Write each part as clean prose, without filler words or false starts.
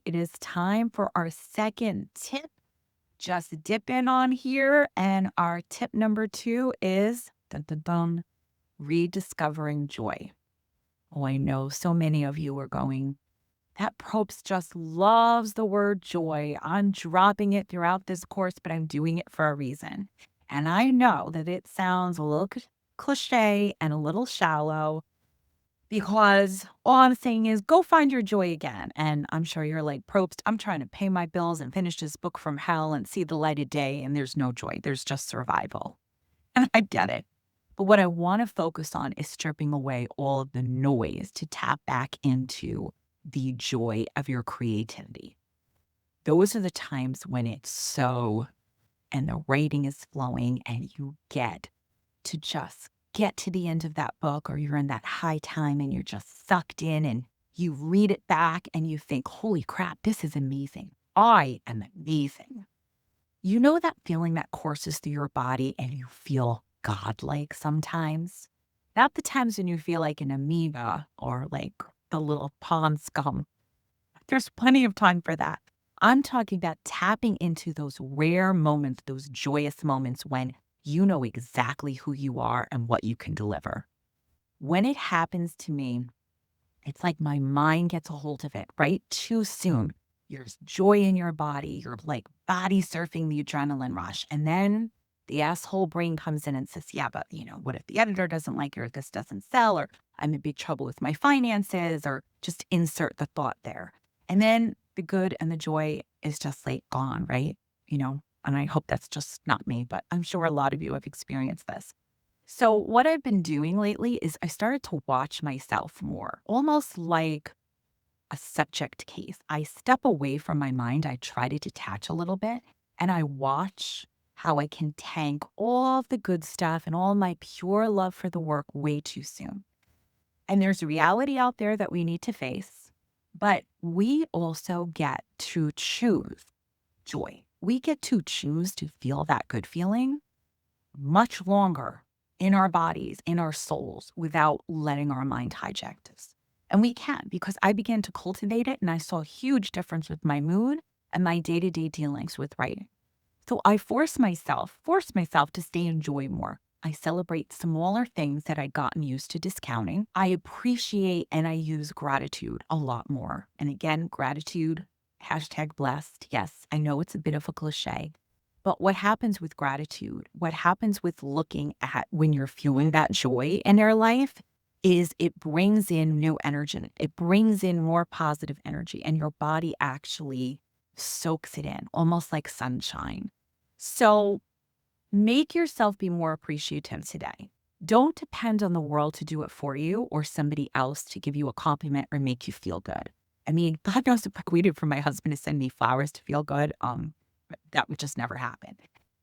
It is time for our second tip. Just dip in on here. And our tip number two is dun, dun, dun, rediscovering joy. Oh, I know so many of you are going, that Probst just loves the word joy. I'm dropping it throughout this course, but I'm doing it for a reason. And I know that it sounds a little cliche and a little shallow, because all I'm saying is go find your joy again. And I'm sure you're like, Probst, I'm trying to pay my bills and finish this book from hell and see the light of day. And there's no joy. There's just survival. And I get it. But what I want to focus on is stripping away all of the noise to tap back into the joy of your creativity. Those are the times when it's so, and the writing is flowing and you get to just get to the end of that book, or you're in that high time and you're just sucked in and you read it back and you think, holy crap, this is amazing. I am amazing. You know that feeling that courses through your body and you feel godlike sometimes? Not the times when you feel like an amoeba or like the little pond scum. There's plenty of time for that. I'm talking about tapping into those rare moments, those joyous moments when you know exactly who you are and what you can deliver. When it happens to me, it's like my mind gets a hold of it right too soon. There's joy in your body. You're like body surfing the adrenaline rush. And then the asshole brain comes in and says, yeah, but what if the editor doesn't like it, or this doesn't sell, or I'm in big trouble with my finances, or just insert the thought there. And then the good and the joy is just like gone, right? And I hope that's just not me, but I'm sure a lot of you have experienced this. So, what I've been doing lately is I started to watch myself more, almost like a subject case. I step away from my mind, I try to detach a little bit, and I watch how I can tank all of the good stuff and all my pure love for the work way too soon. And there's reality out there that we need to face, but we also get to choose joy. We get to choose to feel that good feeling much longer in our bodies, in our souls, without letting our mind hijack us. And we can, because I began to cultivate it and I saw a huge difference with my mood and my day to day dealings with writing. So I force myself to stay in joy more. I celebrate smaller things that I'd gotten used to discounting. I appreciate and I use gratitude a lot more. And again, gratitude, hashtag blessed. Yes, I know it's a bit of a cliche, but what happens with gratitude, what happens with looking at when you're feeling that joy in your life is it brings in new energy. It brings in more positive energy, and your body actually soaks it in, almost like sunshine. So make yourself be more appreciative today. Don't depend on the world to do it for you or somebody else to give you a compliment or make you feel good. I mean, God knows if I waited for my husband to send me flowers to feel good, that would just never happen.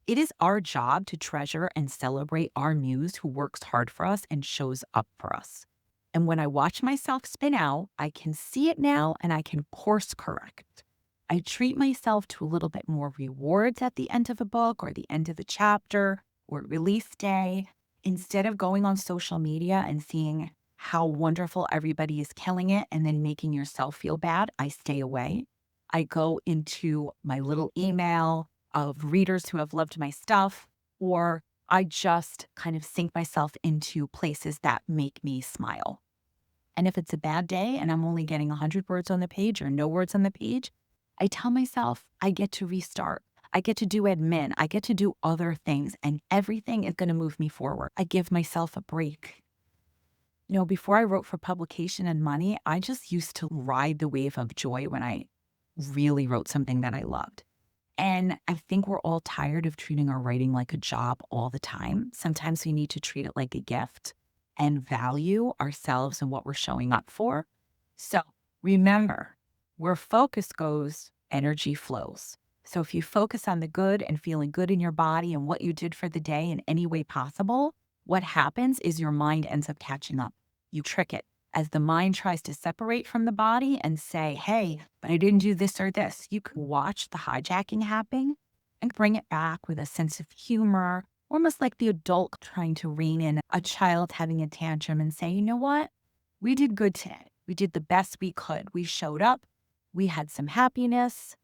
It is our job to treasure and celebrate our muse who works hard for us and shows up for us. And when I watch myself spin out, I can see it now and I can course correct. I treat myself to a little bit more rewards at the end of a book or the end of a chapter or release day. Instead of going on social media and seeing how wonderful everybody is killing it and then making yourself feel bad, I stay away. I go into my little email of readers who have loved my stuff, or I just kind of sink myself into places that make me smile. And if it's a bad day and I'm only getting 100 words on the page or no words on the page, I tell myself I get to restart. I get to do admin. I get to do other things, and everything is going to move me forward. I give myself a break. Before I wrote for publication and money, I just used to ride the wave of joy when I really wrote something that I loved. And I think we're all tired of treating our writing like a job all the time. Sometimes we need to treat it like a gift and value ourselves and what we're showing up for. So remember, where focus goes, energy flows. So if you focus on the good and feeling good in your body and what you did for the day in any way possible, what happens is your mind ends up catching up. You trick it as the mind tries to separate from the body and say, hey, but I didn't do this or this. You can watch the hijacking happen and bring it back with a sense of humor, almost like the adult trying to rein in a child having a tantrum and say, you know what? We did good today. We did the best we could. We showed up. We had some happiness.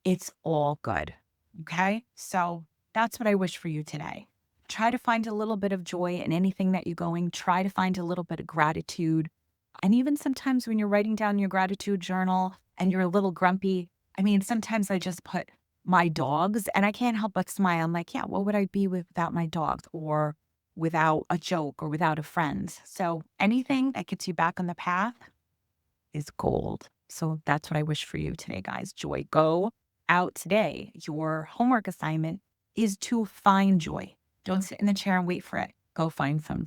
It's all good. Okay. So that's what I wish for you today. Try to find a little bit of joy in anything that you're going. Try to find a little bit of gratitude. And even sometimes when you're writing down your gratitude journal and you're a little grumpy, I mean, sometimes I just put my dogs and I can't help but smile. I'm like, yeah, what would I be without my dogs or without a joke or without a friend? So anything that gets you back on the path is gold. So that's what I wish for you today, guys. Joy. Go out today. Your homework assignment is to find joy. Don't sit in the chair and wait for it. Go find some.